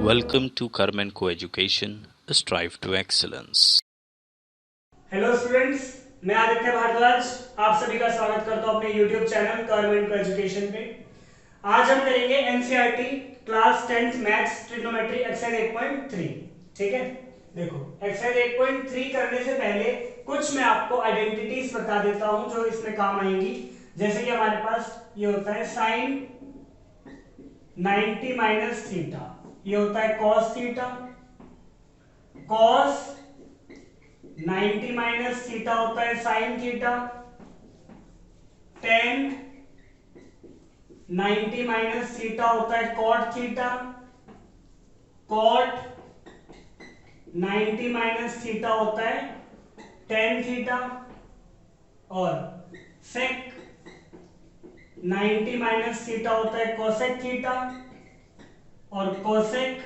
Welcome to Karman Coeducation, strive to excellence. Hello students, मैं आदित्य भारद्वाज आप सभी का स्वागत करता हूं अपने YouTube चैनल करमन को एजुकेशन पे। आज हम करेंगे NCERT class 10th maths trigonometry exercise 8.3। ठीक है, देखो एक्सरसाइज 8.3 करने से पहले कुछ मैं आपको आइडेंटिटीज बता देता हूं जो इसमें काम आएंगी। जैसे कि हमारे पास ये होता है साइन 90 माइनस थीटा, ये होता है cos theta, cos 90 minus theta होता है sine theta, tan 90 minus theta होता है cot theta, cot 90 minus theta होता है टेन थीटा, और सेक 90 माइनस थीटा होता है कोसेक थीटा, और कोसेक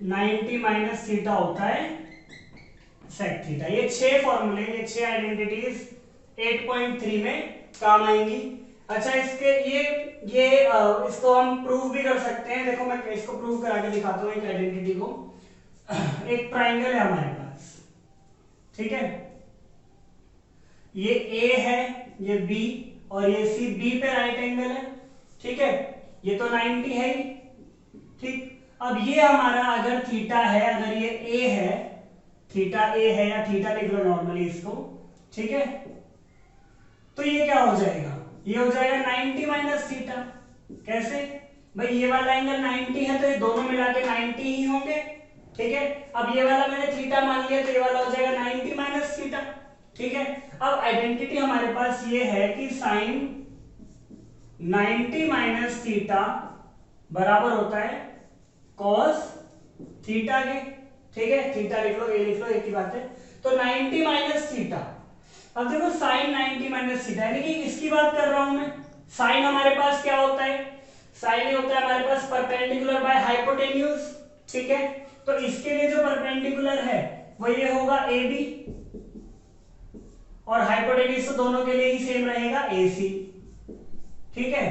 90 माइनस थीटा होता है सेक थीटा। ये 6 फॉर्मूले, ये 6 आइडेंटिटीज 8.3 में काम आएंगी। अच्छा, इसके ये इसको हम प्रूव भी कर सकते हैं। देखो मैं इसको प्रूव करा के दिखाता हूँ। एक आइडेंटिटी को, एक ट्राइंगल है हमारे पास, ठीक है, ये ए है, ये बी और ये सी, बी पे राइट एंगल है, ठीक है, ये तो 90 है ही, ठीक। अब ये हमारा अगर थीटा है, अगर ये ए है, थीटा ए है या थीटा लिख लो नॉर्मली इसको, ठीक है, तो ये क्या हो जाएगा, ये हो जाएगा 90 माइनस थीटा। कैसे भाई, ये वाला एंगल 90 है तो ये दोनों मिला के 90 ही होंगे, ठीक है। अब ये वाला मैंने थीटा मान लिया तो ये वाला हो जाएगा 90 माइनस थीटा, ठीक है। अब आइडेंटिटी हमारे पास ये है कि साइन 90 माइनस थीटा बराबर होता है कॉस थीटा के, ठीक है, थीटा लिख लो, ए लिख लो, एक ही बात है। तो 90 माइनस थीटा, अब देखो साइन 90 माइनस थीटा, यानी कि इसकी बात कर रहा हूं मैं। साइन हमारे पास क्या होता है, साइन ये होता है हमारे पास परपेंडिकुलर बाय हाइपोटेन्यूज, ठीक है। तो इसके लिए जो परपेंडिकुलर है वो ये होगा ए बी, और हाइपोटेन्यूज तो दोनों के लिए ही सेम रहेगा ए सी, ठीक है।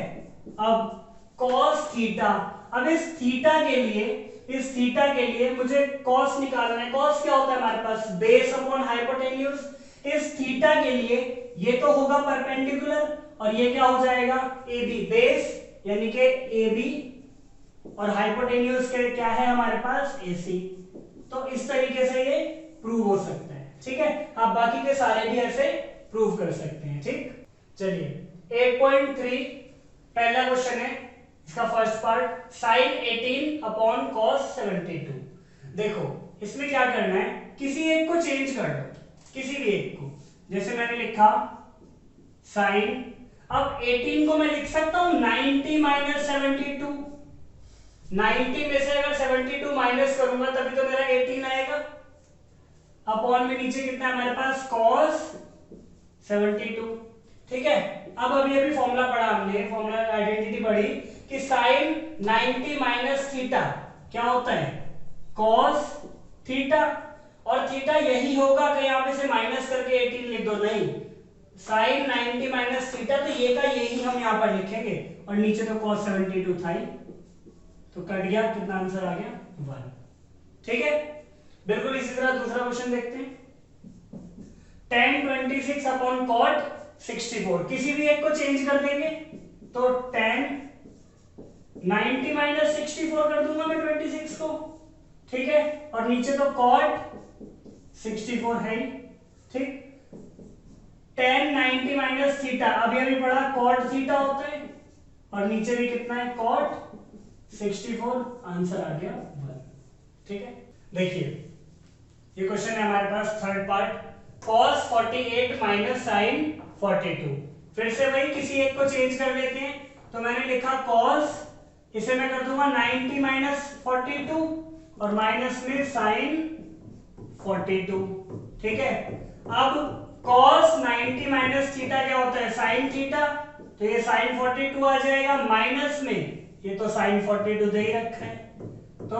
अब cos थीटा, अब इस थीटा के लिए मुझे cos निकालना है। cos क्या होता है हमारे पास, बेस अपॉन हाइपोटेन्यूज। इस थीटा के लिए ये तो होगा परपेंडिकुलर और ये क्या हो जाएगा ए बी, बेस यानी कि ए बी, और हाइपोटेन्यूज के क्या है हमारे पास ए सी। तो इस तरीके से ये प्रूव हो सकता है, ठीक है। आप बाकी के सारे भी ऐसे प्रूव कर सकते हैं, ठीक। चलिए 8.3 पहला क्वेश्चन है, इसका first part, sine 18 upon cos 72। देखो इसमें क्या करना है, किसी एक को चेंज कर दो, किसी भी एक को। जैसे मैंने लिखा साइन, अब 18 को मैं लिख सकता हूं 90 माइनस 72। 90 में से अगर 72 माइनस करूंगा तभी तो मेरा 18 आएगा। अपॉन में नीचे कितना है हमारे पास, cos 72, ठीक है। अब अभी फॉर्मूला पढ़ा हमने, फॉर्मूला आइडेंटिटी पढ़ी कि साइन 90 माइनस थीटा क्या होता है, cos थीटा, और थीटा यही होगा कि यहां पे से माइनस करके 18 लिख दो, नहीं, साइन 90 माइनस थीटा, तो ये का यही हम यहां पर लिखेंगे, और नीचे तो cos 72 था ही, तो कट गया, कितना आंसर आ गया 1, ठीक है। बिल्कुल इसी तरह दूसरा क्वेश्चन देखते हैं, tan 26 अपॉन cot 64, किसी भी एक को चेंज कर देंगे, तो tan 90 माइनस 64 कर दूंगा मैं 26 को, ठीक है, और नीचे तो cot 64 है, ठीक। tan 90 माइनस थीटा, अभी पढ़ा cot थीटा होता है, और नीचे भी कितना है cot 64, आंसर आ गया 1, ठीक है। देखिए ये क्वेश्चन है हमारे पास third part, cos 48 minus sine 42। फिर से वही किसी एक को चेंज कर लेते हैं, तो मैंने लिखा cos, इसे मैं कर दूंगा 90 माइनस 42 और माइनस में साइन 42, ठीक है। अब cos 90 माइनस थीटा क्या होता है, साइन थीटा, तो ये साइन 42 आ जाएगा, माइनस में ये तो साइन 42 दे ही रखा है, तो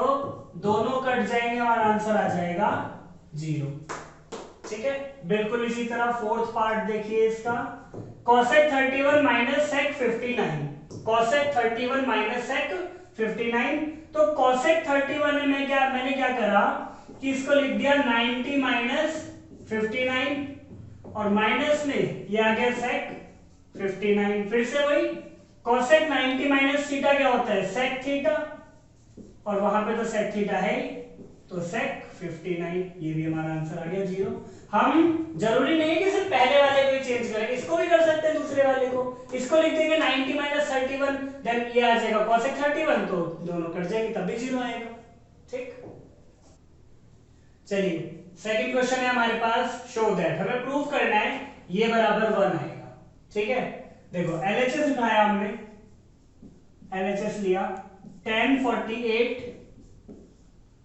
दोनों कट जाएंगे और आंसर आ जाएगा 0, ठीक है। बिल्कुल इसी तरह फोर्थ पार्ट देखिए इसका, cosec 31 minus sec 59, cosec 31 minus sec 59। तो cosec 31 में मैंने क्या करा कि इसको लिख दिया 90 माइनस 59 और माइनस में ये आ गया sec 59। फिर से वही cosec 90 माइनस थीटा क्या होता है sec थीटा, और वहां पे तो sec थीटा है तो sec 59। ये भी हमारा आंसर आ गया 0। हम जरूरी नहीं कि सिर्फ पहले वाले को ही चेंज करें, इसको भी कर सकते हैं दूसरे वाले को। इसको लिख देंगे 90 माइनस 31, देन ये आ जाएगा cosec 31, तो दोनों कट जाएंगे तब भी 0 आएगा। ठीक, चलिए सेकंड क्वेश्चन है हमारे पास, शो दैट, हमें प्रूव करना है ये बराबर 1 आएगा। ठीक है, देखो LHS उठाया हमने, LHS लिया 1048।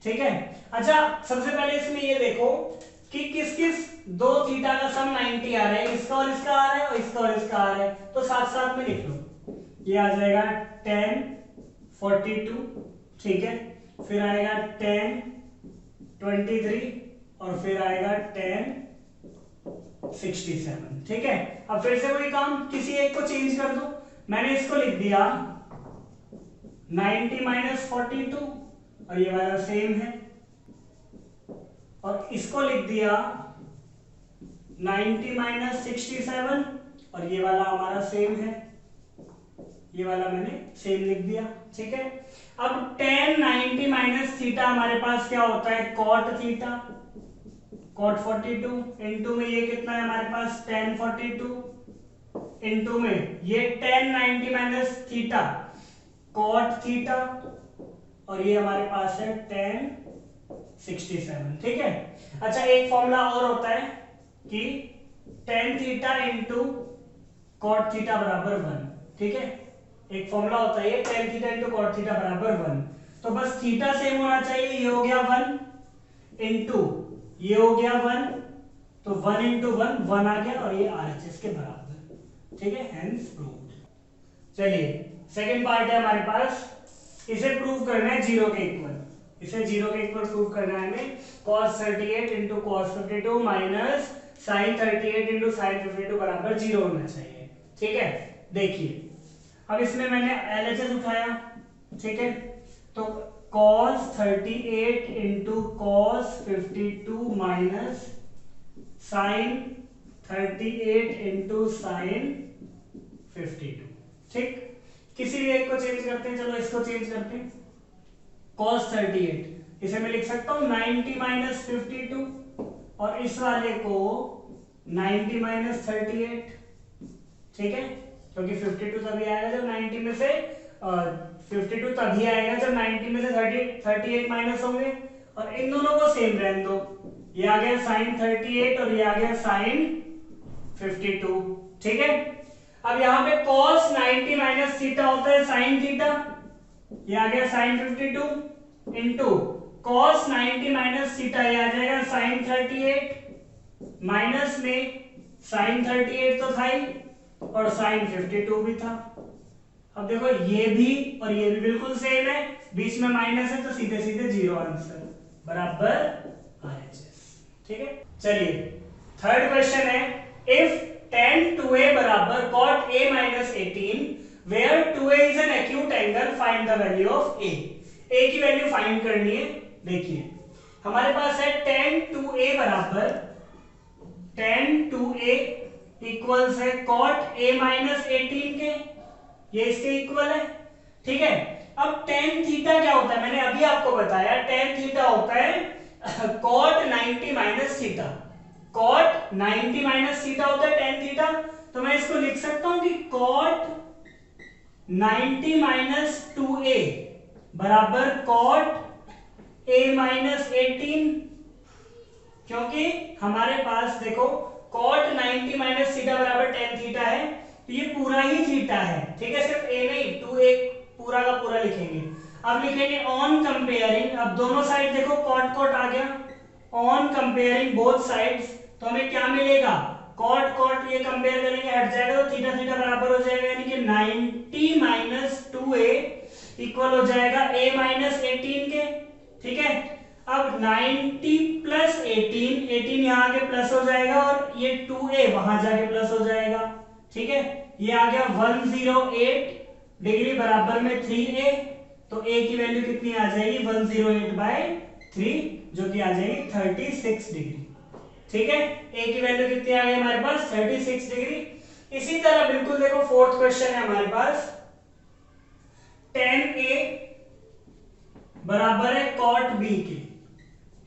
ठीक है, अच्छा सबसे पहले इसमें ये देखो कि किस किस दो थीटा का सम 90 आ रहा है, इसका और इसका आ रहा है और इसका और इसका आ रहा है, तो साथ साथ में लिख लो। ये आ जाएगा 1042, ठीक है, फिर आएगा 1023 और फिर आएगा 1067। ठीक है, अब फिर से वही काम, किसी एक को चेंज कर दो। मैंने इसको लिख दिया 90 माइनस 42 और ये वाला सेम है, और इसको लिख दिया 90 माइनस 67 और ये वाला हमारा सेम है, ये वाला मैंने सेम लिख दिया। ठीक है, अब 10 90 माइनस थीटा हमारे पास क्या होता है cot थीटा, cot 42 इनटू में ये कितना है हमारे पास 1042 इनटू में ये 10 90 माइनस थीटा cot थीटा और ये हमारे पास है 1067। ठीक है, अच्छा एक फॉर्मूला और होता है कि tan theta into cot theta बराबर 1। ठीक है, एक फॉर्मूला होता है ये tan theta into cot theta बराबर 1। तो बस थीटा सेम होना चाहिए, ये हो गया 1 इंटू ये हो गया 1, तो 1 इंटू 1 1 आ गया और ये RHS के बराबर। ठीक है, हेंस प्रूव्ड। चलिए सेकंड पार्ट है हमारे पास, इसे प्रूव करना है 0 के इक्वल, इसे 0 के इक्वल प्रूव करना है हमें। cos 38 into cos 52 minus sin 38 into sin 52 बराबर 0 होना चाहिए। ठीक है, देखिए अब इसमें मैंने LHS उठाया। ठीक है, तो cos 38 into cos 52 minus sin 38 into sin 52। ठीक, किसी भी एक को चेंज करते हैं, चलो इसको चेंज करते हैं। cos 38 इसे मैं लिख सकता हूं 90 माइनस 52 और इस वाले को 90 माइनस 38। ठीक है, क्योंकि 52 तभी आएगा जब 90 में से 52 तभी आएगा जब 90 में से 38 माइनस होंगे, और इन दोनों को सेम रहने दो। ये आ गया sin 38 और ये आ गया sin 52। ठीक है, अब यहाँ पे cos 90 माइनस थीटा होता है sin थीटा, ये आ गया sin 52 into cos 90 minus theta, ये आ जाएगा sin 38 माइनस में sin 38 तो था ही और sin 52 भी था। अब देखो ये भी और ये भी बिल्कुल सेम है, बीच में माइनस है तो सीधे सीधे 0 आंसर बराबर RHS। ठीक है, चलिए थर्ड क्वेश्चन है, इफ tan 2a बराबर cot a minus 18 where 2a is an acute angle, find the value of a। a की वैल्यू फाइंड करनी है। देखिए हमारे पास है tan 2a बराबर tan 2a इक्वल्स है cot a minus 18 के, ये इसके इक्वल है। ठीक है, अब tan थीटा क्या होता है, मैंने अभी आपको बताया tan थीटा होता है cot 90 minus theta, cot 90 minus theta होता है tan थीटा। तो मैं इसको लिख सकता हूं कि cot 90 माइनस 2a बराबर cot a माइनस 18, क्योंकि हमारे पास देखो cot 90 माइनस थीटा बराबर tan थीटा है, तो ये पूरा ही थीटा है। ठीक है, सिर्फ a नहीं 2a पूरा का पूरा लिखेंगे। अब लिखेंगे ऑन कंपेयरिंग, अब दोनों साइड देखो cot cot आ गया, ऑन कंपेयरिंग बोथ साइड्स, तो हमें क्या मिलेगा cot cot ये कंपेयर करेंगे हट जाएगा तो थीटा थीटा बराबर हो जाएगा, यानी कि 90 माइनस 2a इक्वल हो जाएगा a माइनस 18 के। ठीक है, अब 90 प्लस 18 यहाँ आके प्लस हो जाएगा और ये 2a वहां जाके प्लस हो जाएगा। ठीक है, ये आ गया 108 डिग्री बराबर में 3a, तो a की वैल्यू कितनी आ जाएगी 108/3 जो कि आ जाएगी 36 डिग्री। ठीक है, a की वैल्यू कितनी आ गई हमारे पास 36 डिग्री। इसी तरह बिल्कुल देखो फोर्थ क्वेश्चन है हमारे पास, tan a बराबर है cot b के,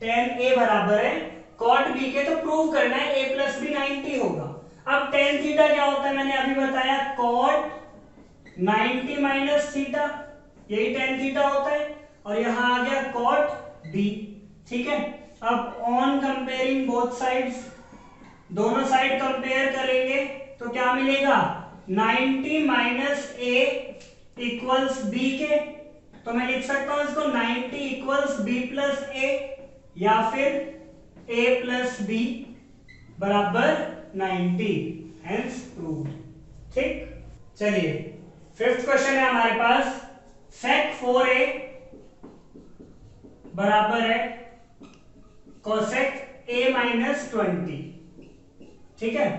tan a बराबर है cot b के, तो प्रूव करना है a प्लस b 90 होगा। अब tan थीटा क्या होता है मैंने अभी बताया, cot 90 माइनस थीटा, यही tan थीटा होता है, और यहां आ गया cot b। ठीक है, अब ऑन कंपेयरिंग बोथ साइड्स, दोनों साइड कंपेयर करेंगे तो क्या मिलेगा 90 माइनस a इक्वल्स b के, तो मैं लिख सकता हूं इसको 90 इक्वल्स b प्लस a, या फिर a प्लस b बराबर 90, हेंस प्रूव्ड। ठीक, चलिए फिफ्थ क्वेश्चन है हमारे पास, sec 4a बराबर है cosec a माइनस 20। ठीक है,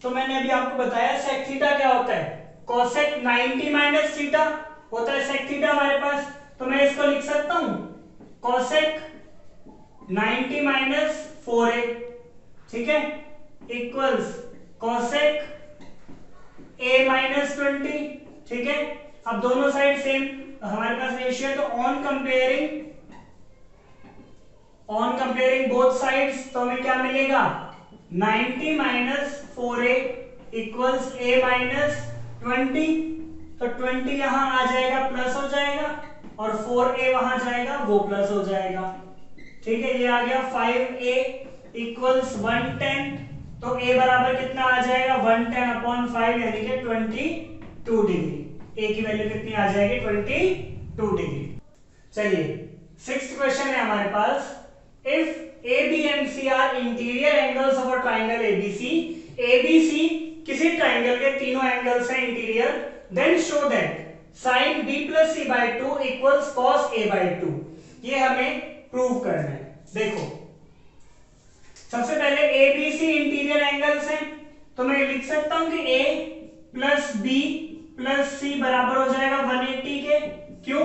तो मैंने अभी आपको बताया sec थीटा क्या होता है, cosec 90 माइनस थीटा होता है sec थीटा हमारे पास, तो मैं इसको लिख सकता हूं cosec 90 माइनस 4a, ठीक है, इक्वल्स cosec a माइनस 20। ठीक है, अब दोनों साइड सेम हमारे पास रेशियो है, तो ऑन कंपेयरिंग बोथ साइड्स, तो हमें क्या मिलेगा 90 minus 4a equals a minus 20, तो 20 यहां आ जाएगा प्लस हो जाएगा, और 4a वहां जाएगा वो प्लस हो जाएगा। ठीक है, ये आ गया 5a इक्वल्स 110, तो a बराबर कितना आ जाएगा 110/5 यानी कि 22 डिग्री, a की वैल्यू कितनी आ जाएगी 22 डिग्री। चलिए सिक्स्थ क्वेश्चन है हमारे पास, if AB and C are interior angles of a triangle ABC, ABC किसी ट्राइंगल के तीनों एंगल्स हैं interior, then show that sin B plus C by 2 equals cos A by 2। ये हमें प्रूव करना है। देखो सबसे पहले ABC इंटीरियर एंगल्स हैं, तो मैं लिख सकता हूं कि A plus B plus C बराबर हो जाएगा 180 के। क्यों,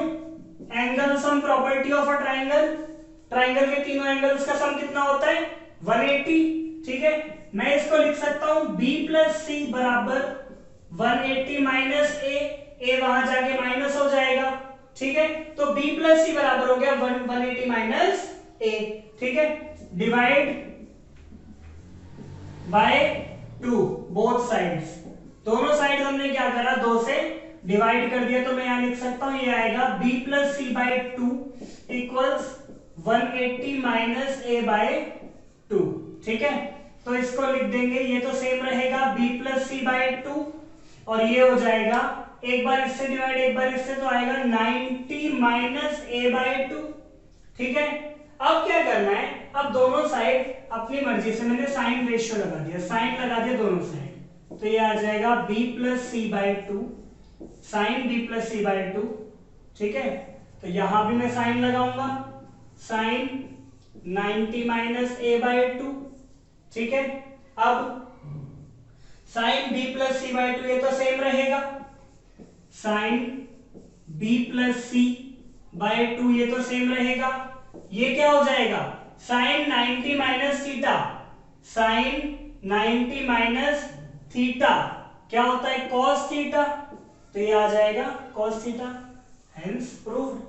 angle sum property of a triangle, triangle के तीनों एंगल्स का सम कितना होता है 180। ठीक है, मैं इसको लिख सकता हूं b प्लस सी बराबर 180 माइनस a वहां जाके माइनस हो जाएगा। ठीक है, तो b प्लस सी बराबर हो गया 180 माइनस a। ठीक है, डिवाइड बाय 2 बोथ साइड्स, दोनों साइड हमने क्या करा 2 से डिवाइड कर दिया, तो मैं यहां लिख सकता हूं ये आएगा b plus c by 2 equals 180 minus a by 2। ठीक है, तो इसको लिख देंगे, ये तो सेम रहेगा b प्लस सी बाई 2, और ये हो जाएगा एक बार इससे डिवाइड एक बार इससे, तो आएगा 90 माइनस a बाई 2। ठीक है, अब क्या करना है, अब दोनों साइड अपनी मर्जी से, मैंने साइन रेशियो लगा दिया, साइन लगा दिया दोनों साइड, तो ये आ जाएगा b plus c by 2 sine b plus c by 2। ठीक है, तो यहां भी मैं साइन लगाऊंगा, साइन 90 माइनस a बाई 2। ठीक है, अब sine b plus c by 2 ये तो सेम रहेगा, sine b plus c by 2 ये तो सेम रहेगा, ये क्या हो जाएगा sine 90 minus theta, sine 90 minus theta क्या होता है cos थीटा, तो ये आ जाएगा cos थीटा, हेंस प्रूव्ड।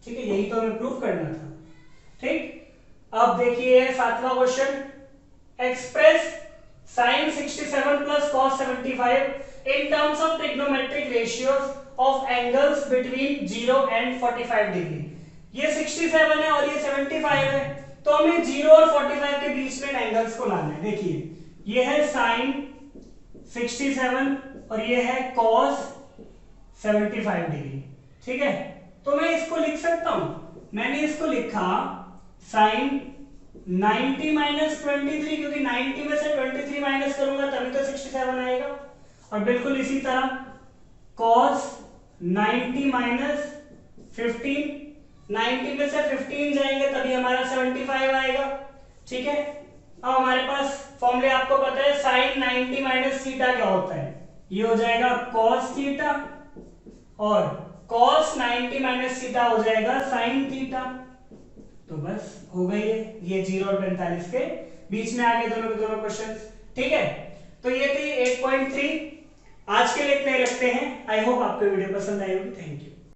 ठीक है, यही तो हमें प्रूव करना था। ठीक, अब देखिए सातवां question, express sin 67 plus cos 75 in terms of trigonometric ratios of angles between 0 and 45 degree. ये 67 है और ये 75 है, तो हमें 0 और 45 के बीच में एंगल्स को लाना है। देखिए ये है sin 67 और ये है cos 75 डिग्री। ठीक है, तो मैं इसको लिख सकता हूं, मैंने इसको लिखा sin 90 माइनस 23, क्योंकि 90 में से 23 माइनस करूंगा तभी तो 67 आएगा, और बिल्कुल इसी तरह cos 90 माइनस 15, 90 में से 15 जाएंगे तभी हमारा 75 आएगा। ठीक है, अब हमारे पास फॉर्मूले आपको पता है, sin 90 माइनस थीटा क्या होता है, ये हो जाएगा cos थीटा, और cos 90 माइनस थीटा हो जाएगा sin थीटा। तो बस हो गई है, ये 0 और 45 के बीच में आ गए दोनों के दोनों क्वेश्चंस। ठीक है, तो ये थी 8.3। आज के लिए इतने रखते हैं। आई होप आपको वीडियो पसंद आई होगी। Thank you.